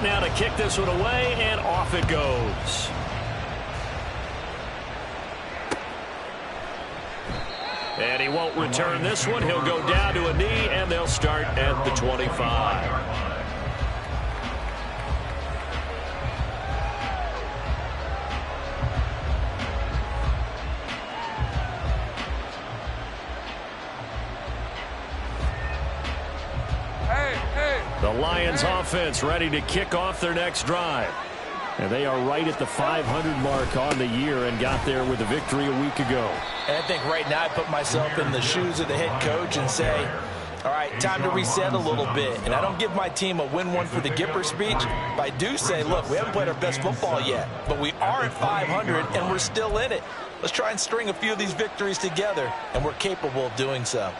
set now to kick this one away, and off it goes. And he won't return this one. He'll go down to a knee, and they'll start at the 25. The Lions offense ready to kick off their next drive. And they are right at the 500 mark on the year and got there with a victory a week ago. And I think right now I put myself in the shoes of the head coach and say, all right, time to reset a little bit. And I don't give my team a win one for the Gipper speech, but I do say, look, we haven't played our best football yet, but we are at 500 and we're still in it. Let's try and string a few of these victories together, and we're capable of doing so.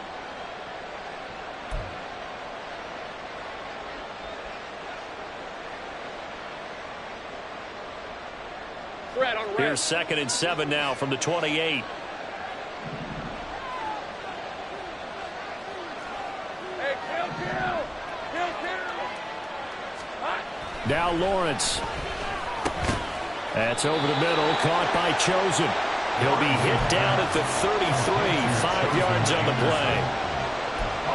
Here's 2nd and 7 now from the 28. Now Lawrence. That's over the middle, caught by Chosen. He'll be hit down at the 33, 5 yards on the play.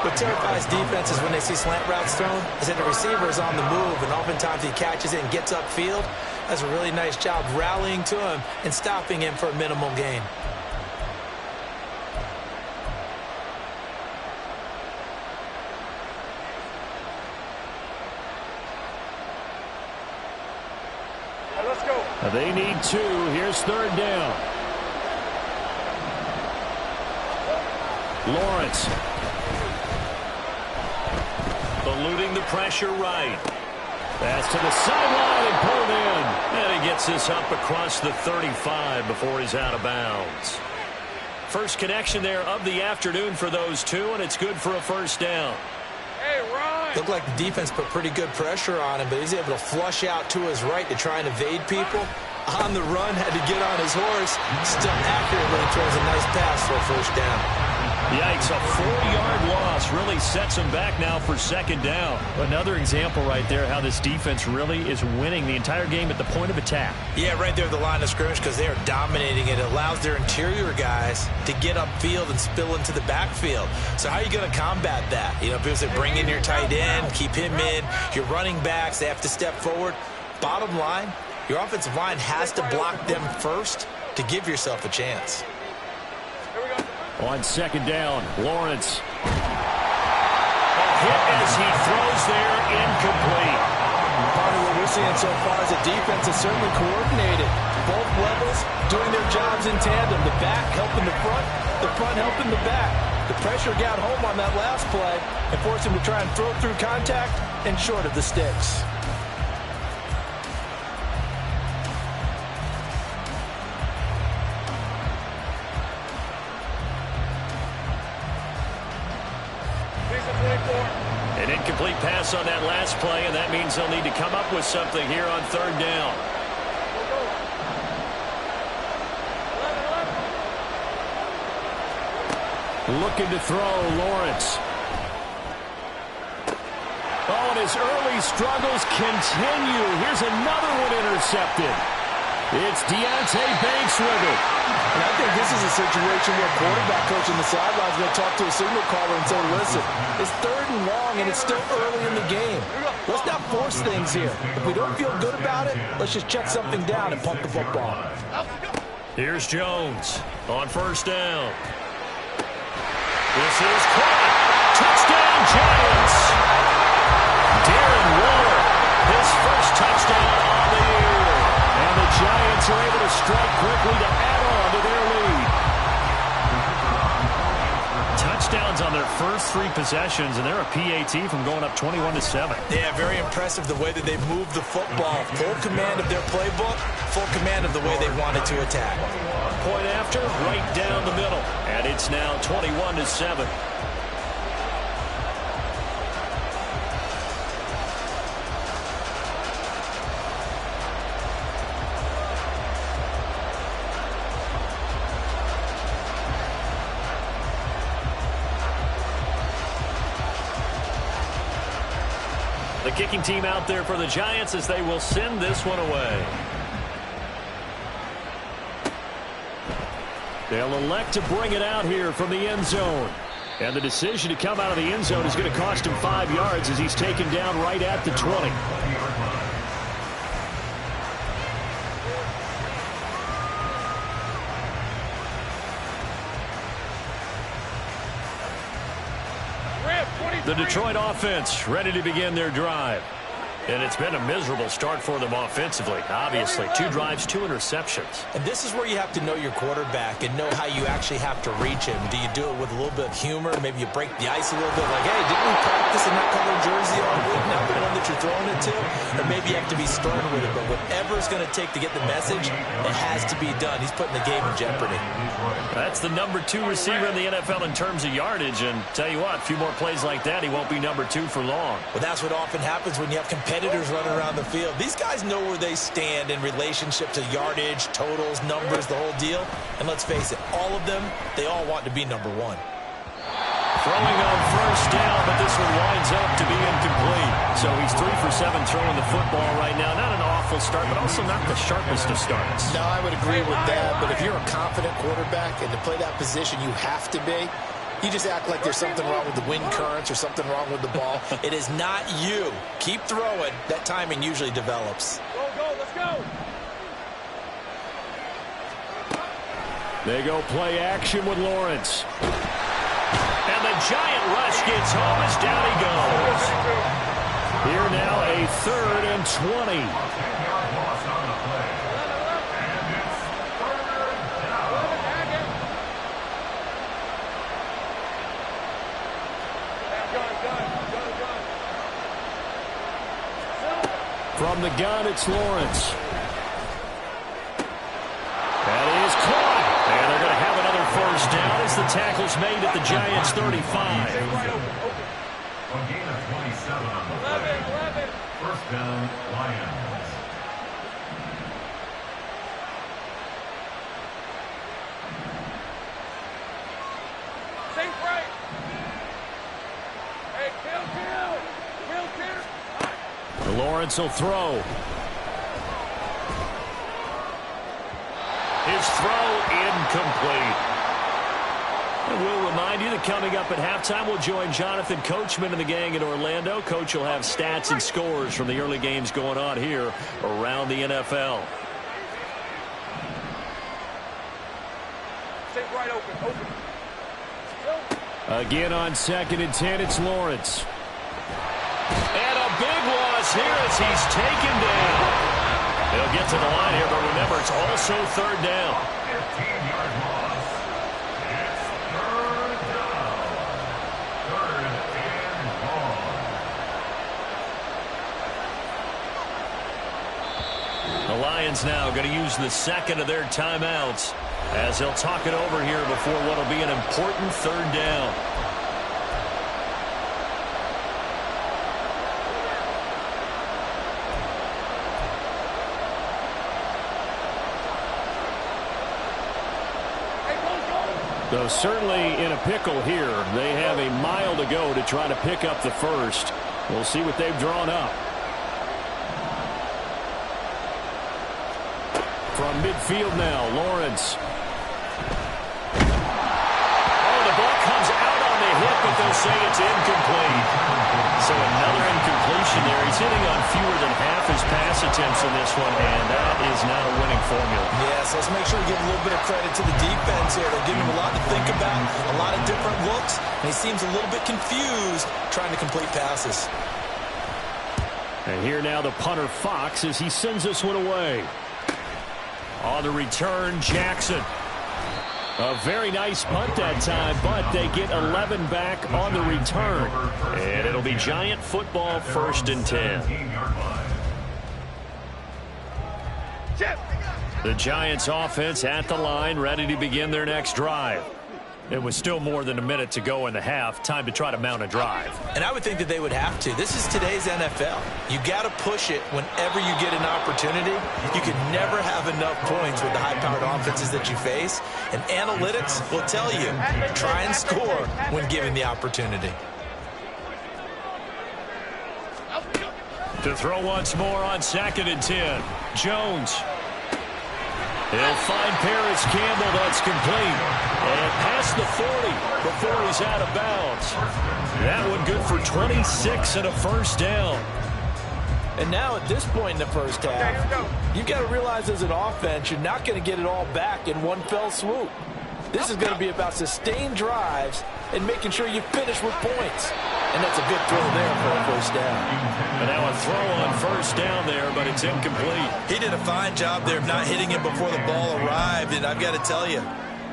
What terrifies defenses when they see slant routes thrown is that the receiver is on the move, and oftentimes he catches it and gets upfield. Does a really nice job rallying to him and stopping him for a minimal gain. Let's go. They need 2. Here's 3rd down. Lawrence. Eluding the pressure right. That's to the sideline and pulled in. And he gets this up across the 35 before he's out of bounds. First connection there of the afternoon for those two, and it's good for a 1st down. Hey, Ryan. Looked like the defense put pretty good pressure on him, but he's able to flush out to his right to try and evade people. On the run, had to get on his horse. Still accurately throws a nice pass for a 1st down. Yikes, a 4-yard loss really sets him back now for 2nd down. Another example right there how this defense really is winning the entire game at the point of attack. Yeah, right there at the line of scrimmage, because they are dominating it. It allows their interior guys to get upfield and spill into the backfield. So how are you going to combat that? You know, people say bring in your tight end, keep him in. Your running backs, they have to step forward. Bottom line, your offensive line has to block them first to give yourself a chance. On 2nd down, Lawrence. A hit as he throws there, incomplete. Part of what we're seeing so far is the defense is certainly coordinated. Both levels doing their jobs in tandem. The back helping the front helping the back. The pressure got home on that last play and forced him to try and throw through contact and short of the sticks. An incomplete pass on that last play, and that means they'll need to come up with something here on 3rd down. Looking to throw, Lawrence. Oh, and his early struggles continue. Here's another one intercepted. It's Deontay Banks with it. And I think this is a situation where quarterback coach on the sideline is going to talk to a signal caller and say, listen, it's 3rd and long and it's still early in the game. Let's not force things here. If we don't feel good about it, let's just check something down and pump the football. Here's Jones on 1st down. This is caught. Touchdown, Giants. Darren Waller, his 1st touchdown on the year. And the Giants are able to strike quickly to add on to their lead. Touchdowns on their first 3 possessions, and they're a PAT from going up 21-7. Yeah, very impressive the way that they've moved the football. Full command of their playbook, full command of the way they wanted to attack. Point after, right down the middle. And it's now 21-7. The kicking team out there for the Giants as they will send this one away. They'll elect to bring it out here from the end zone. And the decision to come out of the end zone is going to cost him 5 yards as he's taken down right at the 20. The Detroit offense ready to begin their drive. And it's been a miserable start for them offensively. Obviously, 2 drives, 2 interceptions. And this is where you have to know your quarterback and know how you actually have to reach him. Do you do it with a little bit of humor? Maybe you break the ice a little bit. Like, hey, didn't we practice in that color jersey all week? Now the one that you're throwing it to? Or maybe you have to be stern with it. But whatever it's going to take to get the message, it has to be done. He's putting the game in jeopardy. That's the number 2 receiver in the NFL in terms of yardage. And tell you what, a few more plays like that, he won't be number 2 for long. Well, that's what often happens when you have competitors running around the field. These guys know where they stand in relationship to yardage, totals, numbers, the whole deal. And let's face it, all of them, they all want to be number 1. Throwing on first down, but this one winds up to be incomplete. So he's 3 for 7 throwing the football right now. Not an awful start, but also not the sharpest of starts. No, I would agree with that. But if you're a confident quarterback and to play that position, you have to be. You just act like there's something wrong with the wind currents or something wrong with the ball. It is not you. Keep throwing. That timing usually develops. Go, let's go. They go play action with Lawrence. And the giant rush gets home as down he goes. Here now a 3rd and 20. From the gun, it's Lawrence. That is caught. And they're going to have another first down as the tackle's made at the Giants' 35. A gain of 27 on the play. First down, Lions. Safe right. Hey, kill. Lawrence will throw. His throw incomplete. And we'll remind you that coming up at halftime, we'll join Jonathan Coachman and the gang in Orlando. Coach will have stats and scores from the early games going on here around the NFL. Stay right open. Again on 2nd and 10, it's Lawrence. And a big loss here as he's taken down. He'll get to the line here, but remember, it's also 3rd down. 15-yard loss. It's 3rd down. 3rd and long. The Lions now going to use the 2nd of their timeouts as they'll talk it over here before what will be an important 3rd down. Though certainly in a pickle here. They have a mile to go to try to pick up the first. We'll see what they've drawn up. From midfield now, Lawrence. Oh, the ball comes out on the hit, but they'll say it's incomplete. So another incompletion there. He's hitting on fewer than half his pass attempts in this one, and that is not a winning formula. Yes, let's make sure we give a little bit of credit to the defense here. They're giving him a lot to think about, a lot of different looks, and he seems a little bit confused trying to complete passes. And here now the punter Fox as he sends this one away. On the return, Jackson. A very nice punt that time, but they get 11 back on the return. And it'll be Giant football, 1st and 10. The Giants offense at the line, ready to begin their next drive. It was still more than a minute to go in the half. Time to try to mount a drive. And I would think that they would have to. This is today's NFL. You got to push it whenever you get an opportunity. You can never have enough points with the high-powered offenses that you face. And analytics will tell you, try and score when given the opportunity. To throw once more on 2nd and 10. Jones. He'll find Paris Campbell. That's complete. And past the 40 before he's out of bounds. That one good for 26 and a first down. And now at this point in the first half, you've got to realize as an offense, you're not going to get it all back in one fell swoop. This is going to be about sustained drives and making sure you finish with points. And that's a good throw there for a first down. And now a throw on first down there, but it's incomplete. He did a fine job there of not hitting him before the ball arrived. And I've got to tell you,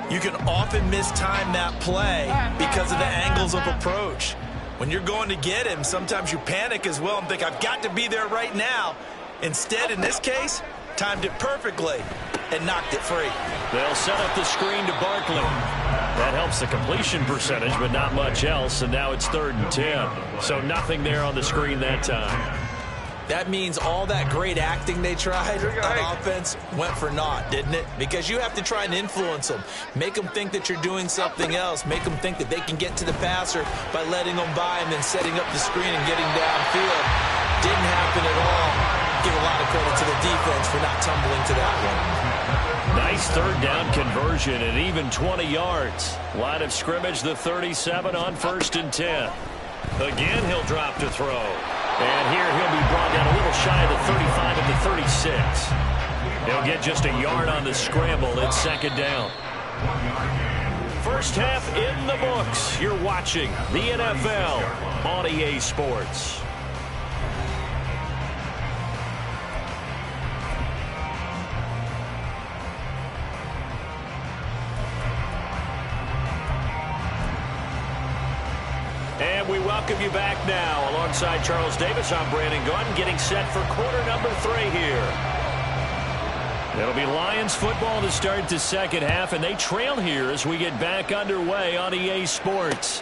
you can often mistime that play because of the angles of approach. When you're going to get him, sometimes you panic as well and think, I've got to be there right now. Instead, in this case, timed it perfectly and knocked it free. They'll set up the screen to Barkley. That helps the completion percentage, but not much else, and now it's 3rd and 10. So nothing there on the screen that time. That means all that great acting they tried on offense went for naught, didn't it? Because you have to try and influence them. Make them think that you're doing something else. Make them think that they can get to the passer by letting them by and then setting up the screen and getting downfield. Didn't happen at all. Give a lot of credit to the defense for not tumbling to that one. Nice 3rd down conversion and even 20 yards. Line of scrimmage, the 37 on 1st and 10. Again, he'll drop to throw. And here he'll be brought down a little shy of the 35 at the 36. He'll get just a yard on the scramble. It's 2nd down. First half in the books. You're watching the NFL on EA Sports. And we welcome you back now. Alongside Charles Davis, I'm Brandon Gunn, getting set for quarter number 3 here. It'll be Lions football to start the second half, and they trail here as we get back underway on EA Sports.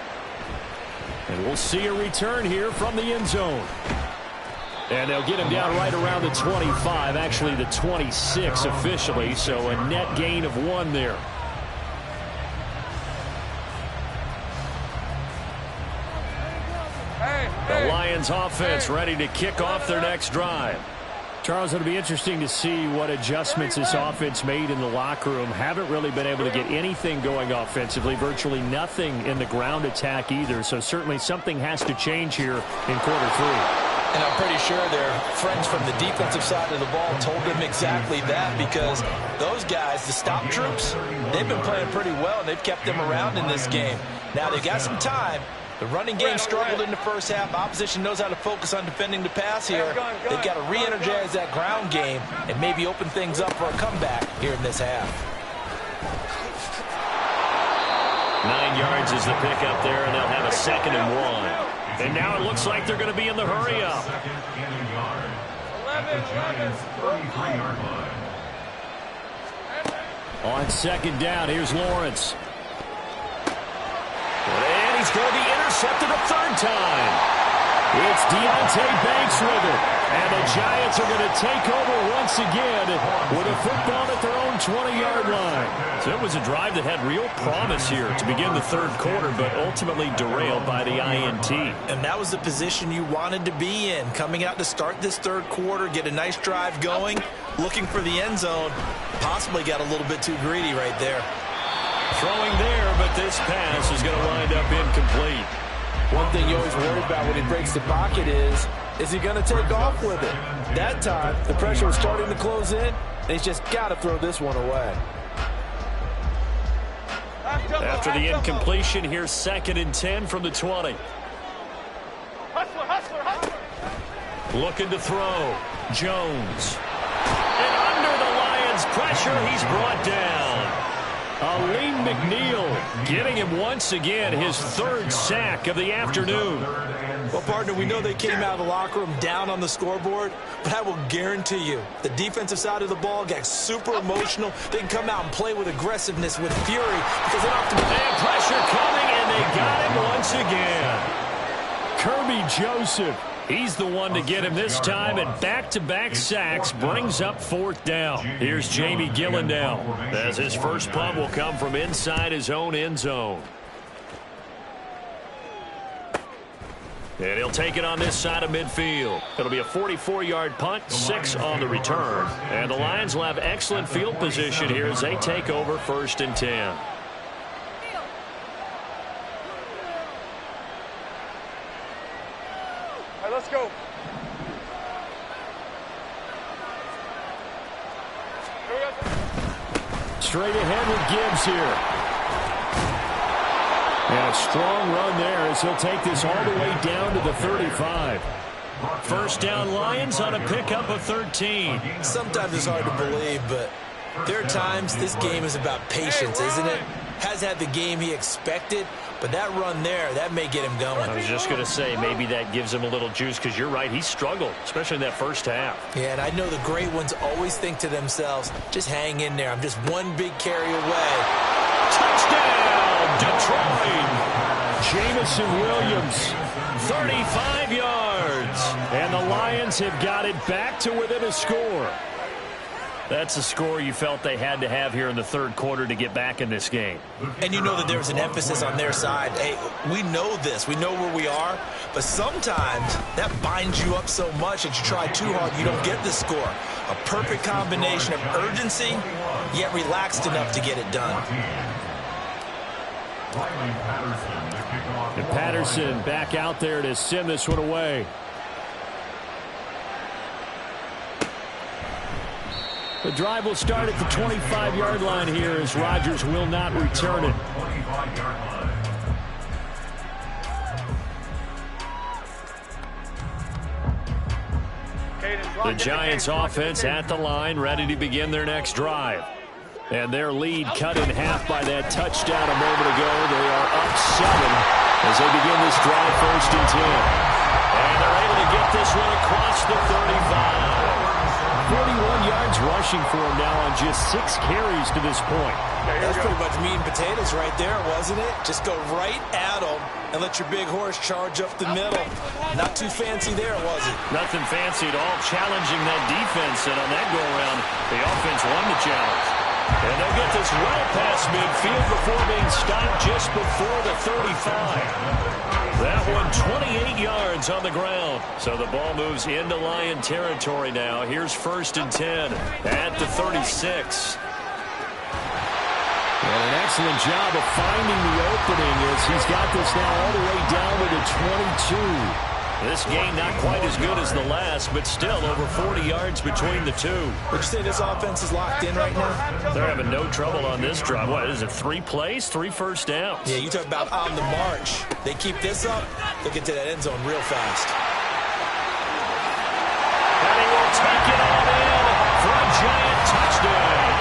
And we'll see a return here from the end zone. And they'll get him down right around the 25, actually the 26 officially, so a net gain of 1 there. The Lions offense ready to kick off their next drive. Charles, it'll be interesting to see what adjustments this offense made in the locker room. Haven't really been able to get anything going offensively, virtually nothing in the ground attack either. So certainly something has to change here in quarter 3. And I'm pretty sure their friends from the defensive side of the ball told them exactly that, because those guys, the stop troops, they've been playing pretty well, and they've kept them around in this game. Now they've got some time. The running game struggled in the first half. Opposition knows how to focus on defending the pass here. They've got to re-energize that ground game and maybe open things up for a comeback here in this half. 9 yards is the pickup there, and they'll have a 2nd and 1. And now it looks like they're going to be in the hurry-up. 11. On 2nd down, here's Lawrence. And he's going to be intercepted a 3rd time. It's Deontay Banks with it. And the Giants are going to take over once again with a football at their own 20-yard line. So it was a drive that had real promise here to begin the 3rd quarter, but ultimately derailed by the INT. And that was the position you wanted to be in, coming out to start this 3rd quarter, get a nice drive going, looking for the end zone. Possibly got a little bit too greedy right there. Throwing there, but this pass is going to wind up incomplete. One thing you always worry about when he breaks the pocket is he going to take off with it? That time, the pressure was starting to close in, and he's just got to throw this one away. After the incompletion, here's 2nd and 10 from the 20. Looking to throw. Jones. And under the Lions' pressure, he's brought down. Aleem McNeil getting him once again his 3rd sack of the afternoon. Well, partner, we know they came out of the locker room down on the scoreboard, but I will guarantee you the defensive side of the ball got super emotional. They can come out and play with aggressiveness, with fury, because they don't have to be... And pressure coming, and they got him once again. Kirby Joseph, he's the one to get him this time, and back-to-back sacks brings up 4th down. Here's Jamie Gillen now, as his first punt will come from inside his own end zone. And he'll take it on this side of midfield. It'll be a 44-yard punt, 6 on the return. And the Lions will have excellent field position here as they take over 1st and 10. All right, let's go. Here we go. Straight ahead with Gibbs here. And a strong run there as he'll take this all the way down to the 35. First down Lions on a pickup of 13. Sometimes it's hard to believe, but there are times this game is about patience, isn't it? Has had the game he expected, but that run there, that may get him going. I was just going to say, maybe that gives him a little juice because you're right, he struggled, especially in that first half. Yeah, and I know the great ones always think to themselves, just hang in there. I'm just one big carry away. Touchdown, Detroit! Jamison Williams, 35 yards. And the Lions have got it back to within a score. That's a score you felt they had to have here in the third quarter to get back in this game. And you know that there's an emphasis on their side. Hey, we know this. We know where we are. But sometimes that binds you up so much that you try too hard, you don't get the score. A perfect combination of urgency, yet relaxed enough to get it done. And Patterson back out there to send this one away. The drive will start at the 25-yard line here as Rodgers will not return it. The Giants offense at the line, ready to begin their next drive. And their lead cut in half by that touchdown a moment ago. They are up 7 as they begin this drive, 1st and 10. And they're able to get this one across the 35. 41 yards rushing for him now on just 6 carries to this point. That's pretty much meat and potatoes right there, wasn't it? Just go right at them and let your big horse charge up the middle. Not too fancy there, was it? Nothing fancy at all, challenging that defense. And on that go-around, the offense won the challenge. And they'll get this well past midfield before being stopped just before the 35. That one 28 yards on the ground. So the ball moves into Lion territory now. Here's 1st and 10 at the 36. And an excellent job of finding the opening as he's got this now all the way down to the 22. This game not quite as good as the last, but still over 40 yards between the two. Would you say this offense is locked in right now? They're having no trouble on this drive. What is it, 3 plays, 3 first downs? Yeah, you talk about on the march. They keep this up, they'll get to that end zone real fast. And he will take it all in for a giant touchdown.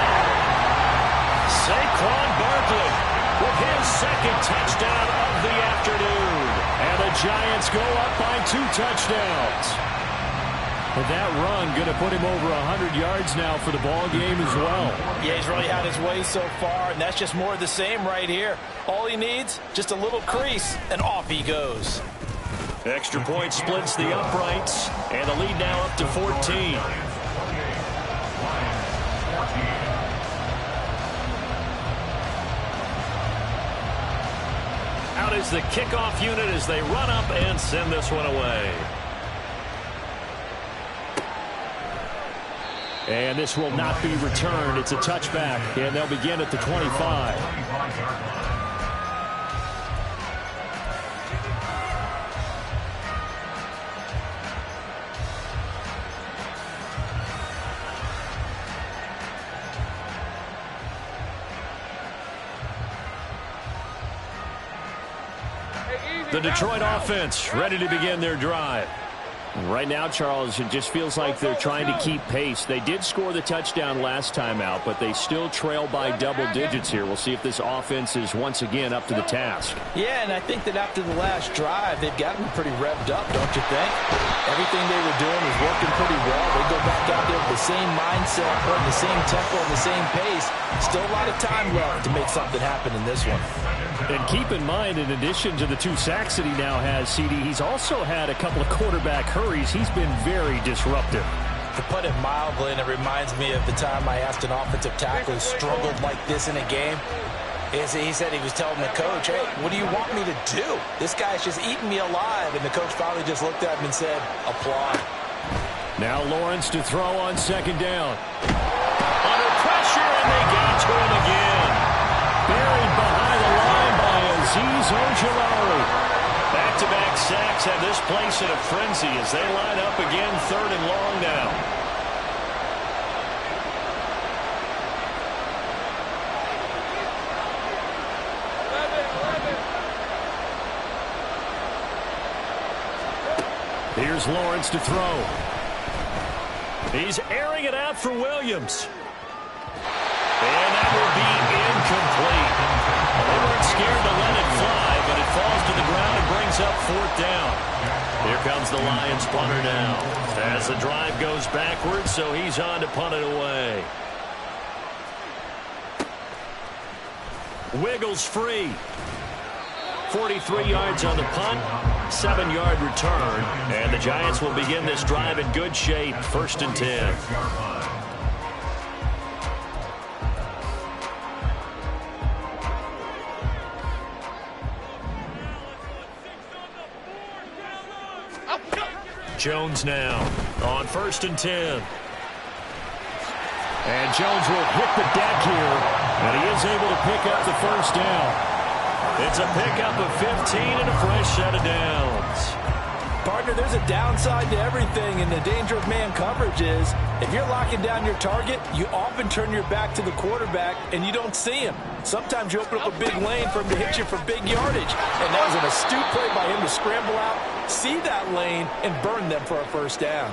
Saquon Barkley with his 2nd touchdown of the afternoon. And the Giants go up by 2 touchdowns. But that run going to put him over 100 yards now for the ball game as well. Yeah, he's really had his way so far, and that's just more of the same right here. All he needs, just a little crease, and off he goes. Extra point splits the uprights, and the lead now up to 14. Out is the kickoff unit as they run up and send this one away. And this will not be returned. It's a touchback, and they'll begin at the 25. The Detroit offense ready to begin their drive. Right now, Charles, it just feels like they're trying to keep pace. They did score the touchdown last time out, but they still trail by double digits here. We'll see if this offense is once again up to the task. Yeah, and I think that after the last drive, they've gotten pretty revved up, don't you think? Everything they were doing was working pretty well. They go back out there with the same mindset, putting the same tempo and the same pace. Still a lot of time left to make something happen in this one. And keep in mind, in addition to the 2 sacks that he now has, CD, he's also had a couple of quarterback hurries. He's been very disruptive. To put it mildly, and it reminds me of the time I asked an offensive tackle who struggled like this in a game. He said he was telling the coach, hey, what do you want me to do? This guy's just eating me alive. And the coach finally just looked at him and said, applaud. Now Lawrence to throw on second down. Under pressure, and they got to him again. Buried behind the line by Azeez Ojulari. Back-to-back sacks have this place in a frenzy as they line up again, 3rd and long now. Here's Lawrence to throw. He's airing it out for Williams. And that will be incomplete. They weren't scared to let it fly, but it falls to the ground and brings up 4th down. Here comes the Lions punter now. As the drive goes backwards, so he's on to punt it away. Wiggles free. 43 yards on the punt, 7-yard return, and the Giants will begin this drive in good shape, 1st and 10. Jones now on 1st and 10. And Jones will hit the deck here, and he is able to pick up the 1st down. It's a pickup of 15 and a fresh set of downs. Partner, there's a downside to everything, and the danger of man coverage is if you're locking down your target, you often turn your back to the quarterback and you don't see him. Sometimes you open up a big lane for him to hit you for big yardage, and that was an astute play by him to scramble out, see that lane, and burn them for a 1st down.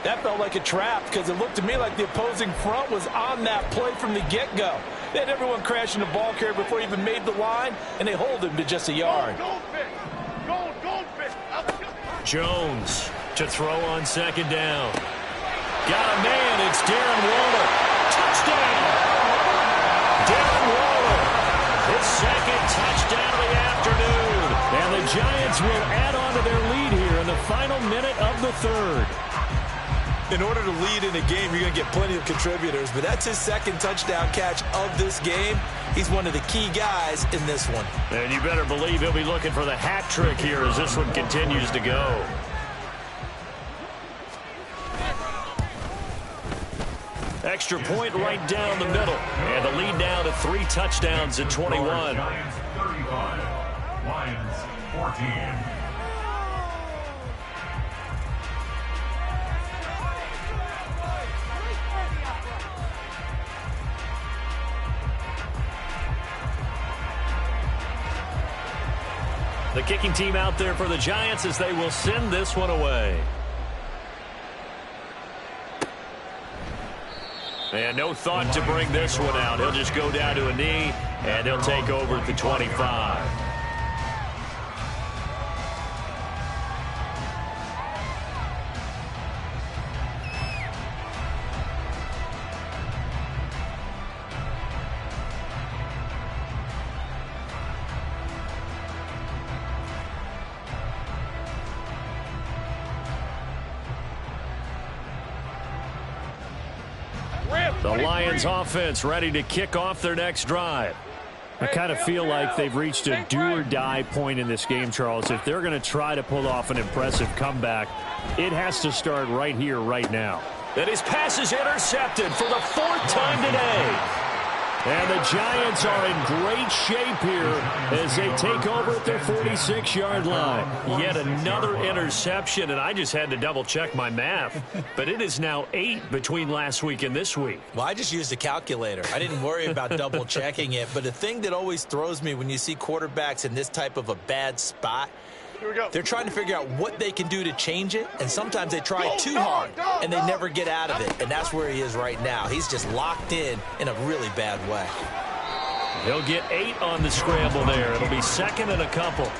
That felt like a trap because it looked to me like the opposing front was on that play from the get-go. They had everyone crashing the ball carrier before he even made the line, and they hold him to just a yard. Jones to throw on 2nd down. Got a man. It's Darren Waller. Touchdown! Darren Waller, his 2nd touchdown of the afternoon. And the Giants will add on to their lead here in the final minute of the 3rd. In order to lead in a game, you're going to get plenty of contributors, but that's his 2nd touchdown catch of this game. He's one of the key guys in this one. And you better believe he'll be looking for the hat trick here as this one continues to go. Extra point right down the middle. And the lead now to 3 touchdowns at 21. Giants 35, Lions 14. The kicking team out there for the Giants as they will send this one away. And no thought to bring this one out. He'll just go down to a knee, and he'll take over at the 25. The Lions offense ready to kick off their next drive. I kind of feel like they've reached a do-or-die point in this game, Charles. If they're going to try to pull off an impressive comeback, it has to start right here, right now. And his pass is intercepted for the 4th time today. And the Giants are in great shape here as they take over at their 46-yard line. Yet another interception, and I just had to double-check my math. But it is now 8 between last week and this week. Well, I just used a calculator. I didn't worry about double-checking it. But the thing that always throws me when you see quarterbacks in this type of a bad spot, they're trying to figure out what they can do to change it, and sometimes they try too hard, and they never get out of it. And that's where he is right now. He's just locked in a really bad way. He'll get 8 on the scramble there. It'll be 2nd and a couple.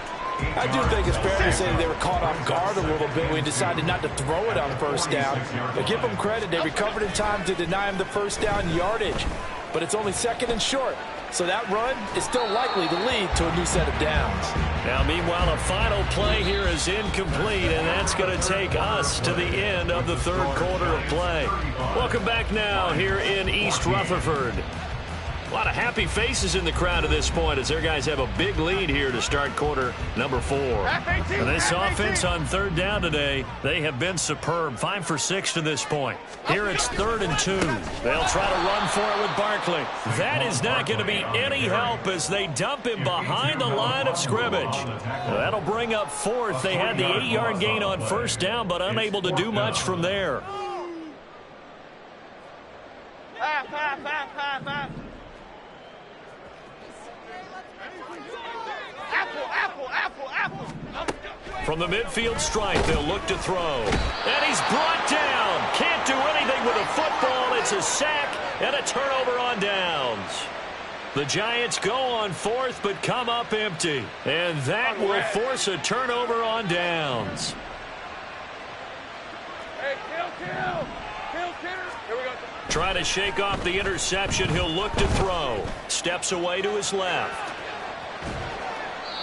I do think it's fair to say that they were caught off guard a little bit when he decided not to throw it on 1st down. But give them credit. They recovered in time to deny him the 1st down yardage. But it's only 2nd and short. So that run is still likely to lead to a new set of downs. Now, meanwhile, a final play here is incomplete, and that's going to take us to the end of the 3rd quarter of play. Welcome back now here in East Rutherford. A lot of happy faces in the crowd at this point as their guys have a big lead here to start quarter number 4. And this offense on third down today, they have been superb. 5 for 6 to this point. Here it's 3rd and 2. They'll try to run for it with Barkley. That is not going to be any help as they dump him behind the line of scrimmage. That'll bring up 4th. They had the 8-yard gain on first down, but unable to do much from there. From the midfield stripe, they'll look to throw. And he's brought down. Can't do anything with a football. It's a sack and a turnover on downs. The Giants go on 4th but come up empty. And that will force a turnover on downs. Hey, kill. Here we go. Trying to shake off the interception. He'll look to throw. Steps away to his left.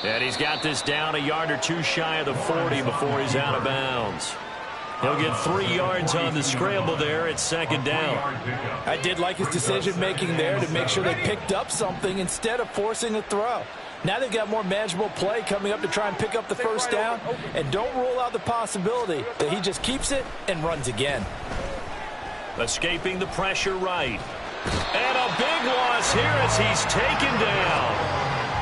And he's got this down a yard or 2 shy of the 40 before he's out of bounds. He'll get 3 yards on the scramble there. It's 2nd down. I did like his decision-making there to make sure they picked up something instead of forcing a throw. Now they've got more manageable play coming up to try and pick up the first down. And don't rule out the possibility that he just keeps it and runs again. Escaping the pressure right. And a big loss here as he's taken down.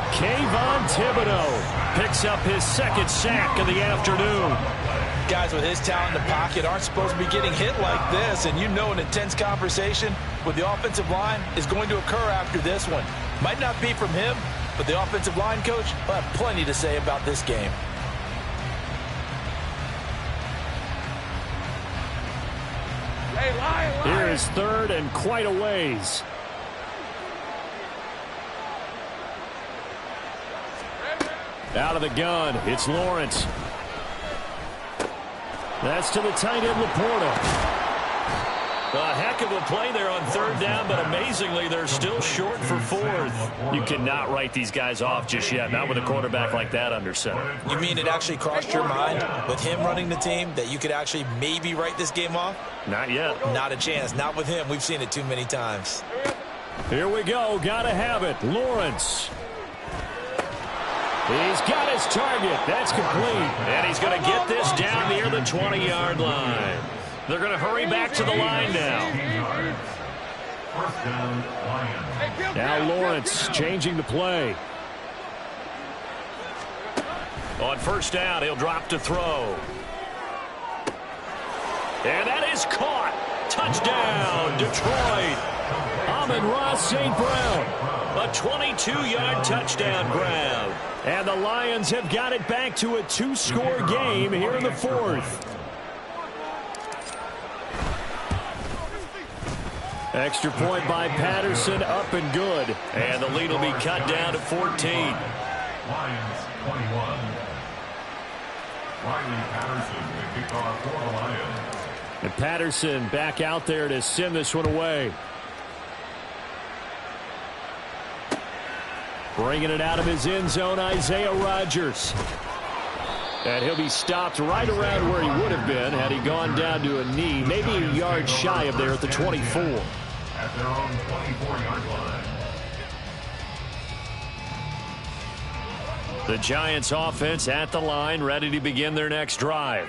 Kayvon Thibodeau picks up his 2nd sack of the afternoon. Guys with his talent in the pocket aren't supposed to be getting hit like this, and you know an intense conversation with the offensive line is going to occur after this one. Might not be from him, but the offensive line coach will have plenty to say about this game. Hey, lie. Here is 3rd and quite a ways. Out of the gun, it's Lawrence. That's to the tight end, Laporta. A heck of a play there on 3rd down, but amazingly, they're still short for 4th. You cannot write these guys off just yet, not with a quarterback like that under center. You mean it actually crossed your mind with him running the team that you could actually maybe write this game off? Not yet. Not a chance. Not with him. We've seen it too many times. Here we go. Gotta have it. Lawrence. He's got his target. That's complete. And he's going to get this down near the 20-yard line. They're going to hurry back to the line now. First down, Lions. Now Lawrence changing the play. On first down, he'll drop to throw. And that is caught. Touchdown, Detroit. Amon-Ra St. Brown. A 22-yard touchdown grab. And the Lions have got it back to a 2-score game here in the 4th. Extra point by Patterson, up and good. And the lead will be cut down to 14. Lions 21. Riley Patterson, the kickoff for the Lions. And Patterson back out there to send this one away. Bringing it out of his end zone, Isaiah Rodgers. And he'll be stopped right around where he would have been had he gone down to a knee, maybe a yard shy of there at the 24. At their own 24-yard line. The Giants offense at the line, ready to begin their next drive.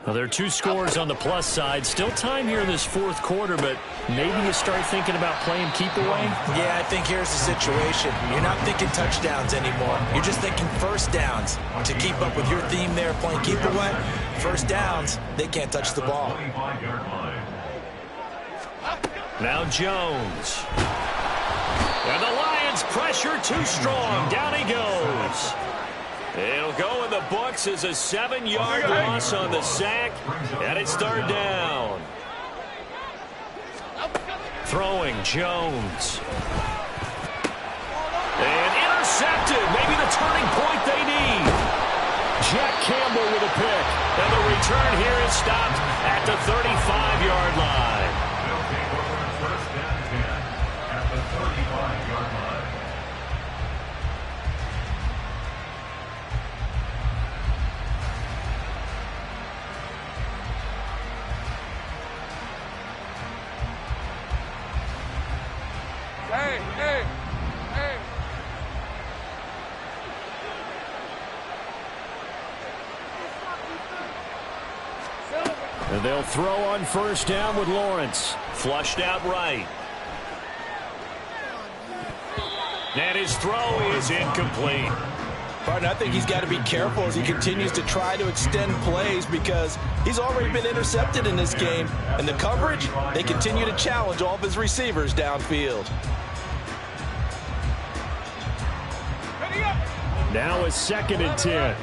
Well, there are 2 scores on the plus side. Still time here in this 4th quarter, but maybe you start thinking about playing keep away? Yeah, I think here's the situation. You're not thinking touchdowns anymore. You're just thinking first downs. To keep up with your theme there, playing keep away, first downs, they can't touch the ball. 25-yard line. Now Jones. And the Lions pressure too strong. Down he goes. It'll go in the books as a 7-yard loss on the sack, and it's 3rd down. Throwing Jones. And intercepted. Maybe the turning point they need. Jack Campbell with a pick. And the return here is stopped at the 35-yard line. They'll take over first down 10 at the 35-yard line. Hey. And they'll throw on first down with Lawrence. Flushed out right. And his throw is incomplete. Partner, I think he's got to be careful as he continues to try to extend plays because he's already been intercepted in this game. And the coverage, they continue to challenge all of his receivers downfield. Now a 2nd and 10.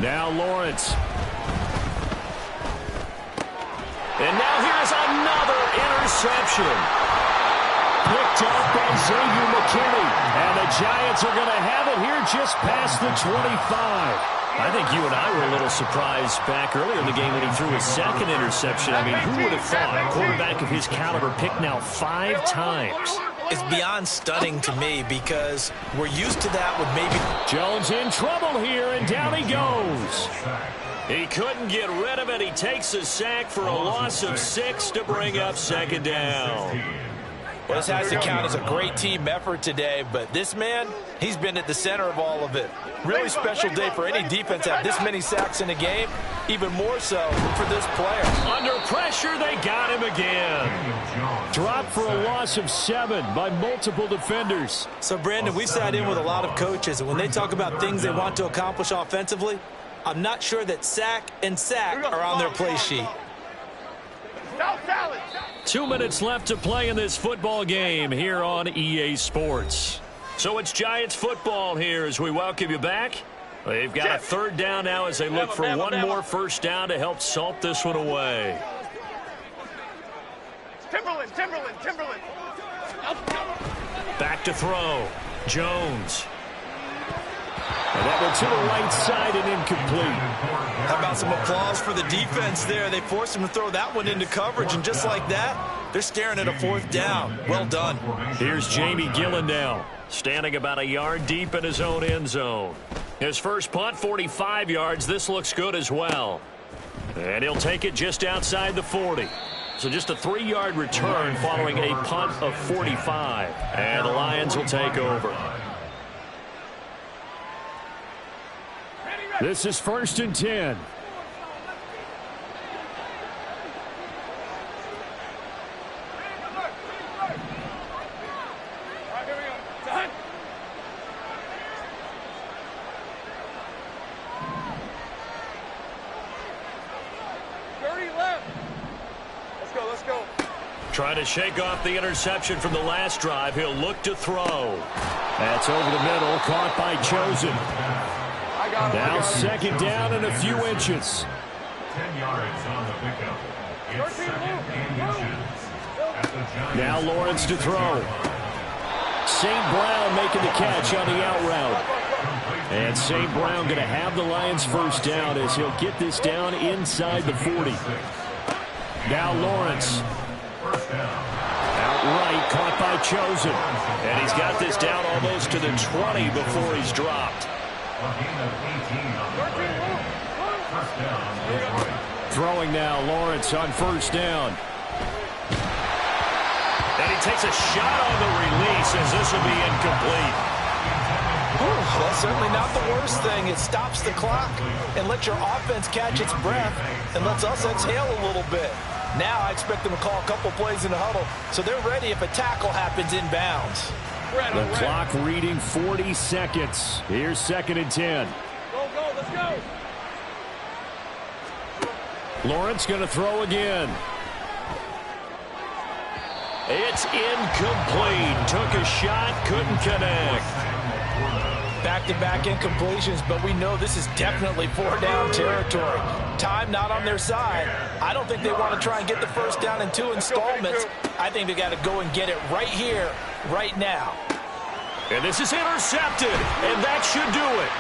Now Lawrence. And now here's another interception. Picked up by Xavier McKinney. And the Giants are going to have it here just past the 25. I think you and I were a little surprised back earlier in the game when he threw his 2nd interception. I mean, who would have thought a quarterback of his caliber picked now 5 times? It's beyond stunning to me because we're used to that with maybe... Jones in trouble here, and down he goes. He couldn't get rid of it. He takes a sack for a loss of 6 to bring up 2nd down. Well, this has to count as a great team effort today, but this man, he's been at the center of all of it. Really special day for any defense to have this many sacks in a game, even more so for this player. Under pressure, they got him again. Dropped for a loss of 7 by multiple defenders. So, Brandon, we sat in with a lot of coaches, and when they talk about things they want to accomplish offensively, I'm not sure that sack and sack are on their play sheet. 2 minutes left to play in this football game here on EA Sports. So it's Giants football here as we welcome you back. They've got a 3rd down now as they look for one more first down to help salt this one away. Timberland. Back to throw. Jones. And that one to the right side and incomplete. How about some applause for the defense there? They forced him to throw that one into coverage, and just like that, they're staring at a 4th down. Well done. Here's Jamie Gillen now, standing about a yard deep in his own end zone. His first punt, 45 yards. This looks good as well. And he'll take it just outside the 40. So just a 3-yard return following a punt of 45. And the Lions will take over. This is 1st and 10. Let's go. Trying to shake off the interception from the last drive. He'll look to throw. That's over the middle, caught by Chosen. Now 2nd down and a few inches. 10 yards on the pickup. It's 2nd and inches. Now Lawrence to throw. St. Brown making the catch on the out route. And St. Brown going to have the Lions first down as he'll get this down inside the 40. Now Lawrence. Outright caught by Chosen. And he's got this down almost to the 20 before he's dropped. Throwing now, Lawrence on first down. And he takes a shot on the release as this will be incomplete. That's certainly not the worst thing. It stops the clock and lets your offense catch its breath and lets us exhale a little bit. Now I expect them to call a couple plays in the huddle so they're ready if a tackle happens inbounds. The clock reading 40 seconds. Here's 2nd and 10. Go, let's go. Lawrence going to throw again. It's incomplete. Took a shot, couldn't connect. Back-to-back incompletions, but we know this is definitely 4-down territory. Time not on their side. I don't think they want to try and get the first down in 2 installments. I think they got to go and get it right here, right now. And this is intercepted, and that should do it.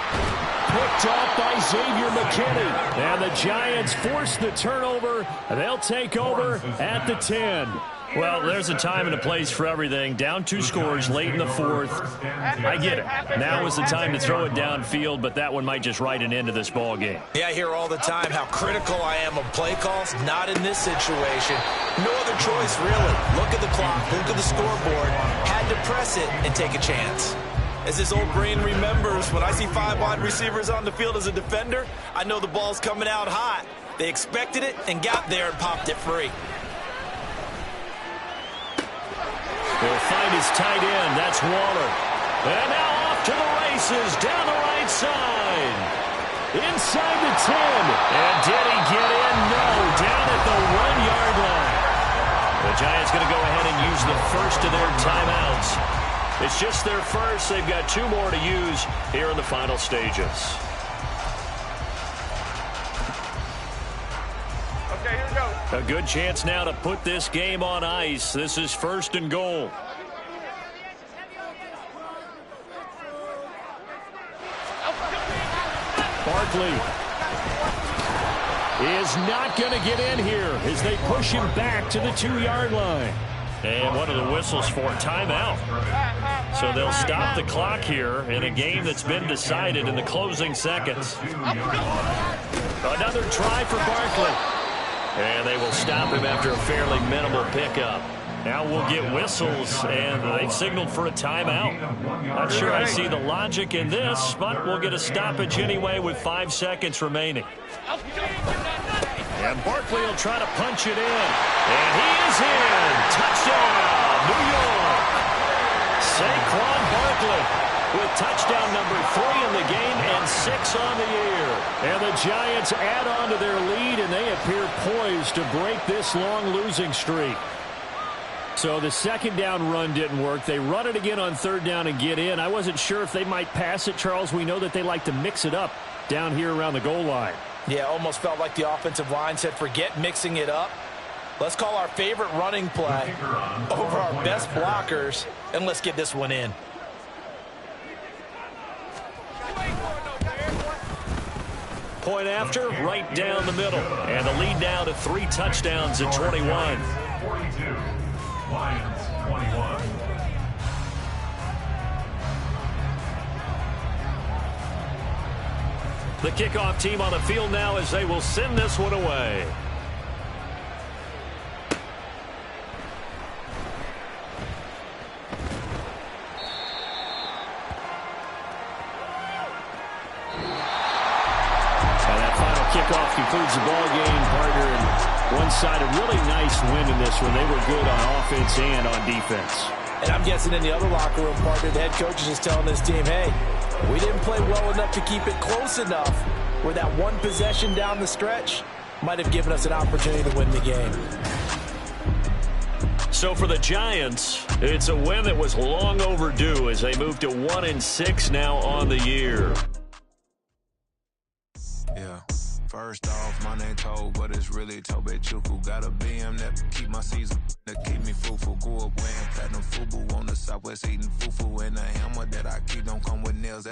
Picked off by Xavier McKinney. And the Giants force the turnover. They'll take over at the 10. Well, there's a time and a place for everything. Down 2 scores late in the 4th. I get it. Now is the time to throw it downfield, but that one might just write an end to this ball game. Yeah, I hear all the time how critical I am of play calls. Not in this situation. No other choice, really. Look at the clock. Look at the scoreboard. Had to press it and take a chance. As his old brain remembers, when I see 5 wide receivers on the field as a defender, I know the ball's coming out hot. They expected it and got there and popped it free. He'll find his tight end. That's Waller. And now off to the races down the right side. Inside the 10. And did he get in? No. Down at the 1-yard line. The Giants going to go ahead and use the first of their timeouts. It's just their first. They've got 2 more to use here in the final stages. Okay, here we go. A good chance now to put this game on ice. This is 1st and goal. Barkley is not going to get in here as they push him back to the 2-yard line. And one of the whistles for timeout. So they'll stop the clock here in a game that's been decided in the closing seconds. Another try for Barkley. And they will stop him after a fairly minimal pickup. Now we'll get whistles, and they've signaled for a timeout. Not sure I see the logic in this, but we'll get a stoppage anyway with 5 seconds remaining. And Barkley will try to punch it in. And he is in. Touchdown, New York. Saquon Barkley with touchdown number 3 in the game and 6 on the year. And the Giants add on to their lead, and they appear poised to break this long losing streak. So the 2nd down run didn't work. They run it again on 3rd down and get in. I wasn't sure if they might pass it, Charles. We know that they like to mix it up down here around the goal line. Yeah, almost felt like the offensive line said, forget mixing it up. Let's call our favorite running play over our best blockers, and let's get this one in. Point after, right down the middle. And the lead now to 3 touchdowns at 21. 42. Lions 21. The kickoff team on the field now as they will send this one away. And that final kickoff concludes the ball game, partner. And one side, a really nice win in this one. They were good on offense and on defense. And I'm guessing in the other locker room, partner, the head coach is just telling this team, hey, we didn't play well enough to keep it close enough where that one possession down the stretch might have given us an opportunity to win the game. So for the Giants, it's a win that was long overdue as they move to 1-6 now on the year. Yeah. First off, my name Toad, but it's really Tobe Chuku. Got a BM that keep my season, that keep me fruitful. Grew up wearing platinum FUBU on the Southwest eating fufu. And the hammer that I keep don't come with nails.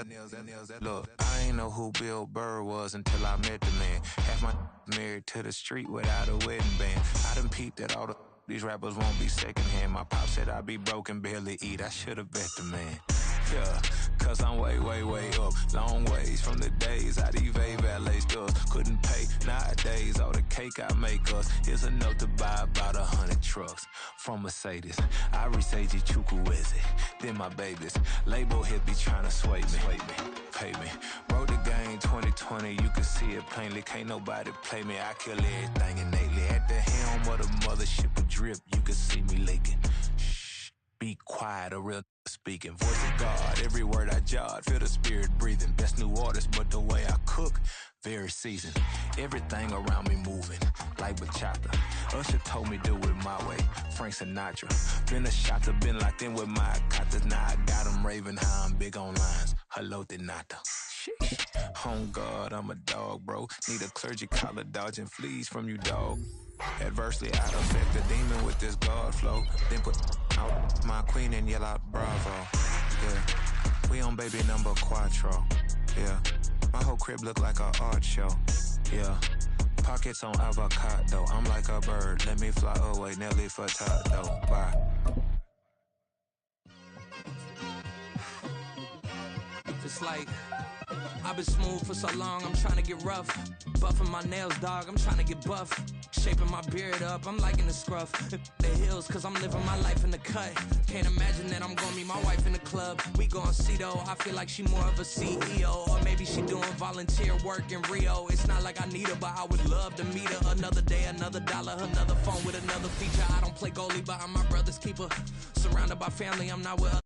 Look, I ain't know who Bill Burr was until I met the man. Half my married to the street without a wedding band. I done peeped at all these rappers won't be secondhand. My pop said I'd be broken, barely eat. I should've bet the man. Yeah, cause I'm way, way, way up. Long ways from the days I evade valet stuff. Couldn't pay nowadays. All the cake I make us is enough to buy about 100 trucks from Mercedes. I resage Chukwueze, then my babies. Label hit be trying to sway me, pay me. Wrote the game 2020, you can see it plainly. Can't nobody play me. I kill everything innately. At the helm of the mothership with drip, you can see me leaking. Shh, be quiet, a real speaking. Voice of God, every word I jot. Feel the spirit breathing. Best new artist, but the way I cook, very seasoned. Everything around me moving, like bachata. Usher told me do it my way. Frank Sinatra. Been a shotter, been locked in with my katas. Now I got them raving how I'm big on lines. Hello, Denata. On God, I'm a dog, bro. Need a clergy collar, dodging fleas from you, dog. Adversely, I'd affect the demon with this God flow. Then put out my queen and yell out bravo. Yeah, we on baby number quattro. Yeah, my whole crib look like an art show. Yeah, pockets on avocado. I'm like a bird, let me fly away. Nelly Furtado. Bye. Just like I've been smooth for so long, I'm trying to get rough. Buffing my nails, dog, I'm trying to get buff. Shaping my beard up, I'm liking the scruff. The hills, cause I'm living my life in the cut. Can't imagine that I'm gonna meet my wife in the club. We gon' see though, I feel like she more of a CEO. Or maybe she doing volunteer work in Rio. It's not like I need her, but I would love to meet her. Another day, another dollar, another phone with another feature. I don't play goalie, but I'm my brother's keeper. Surrounded by family, I'm not with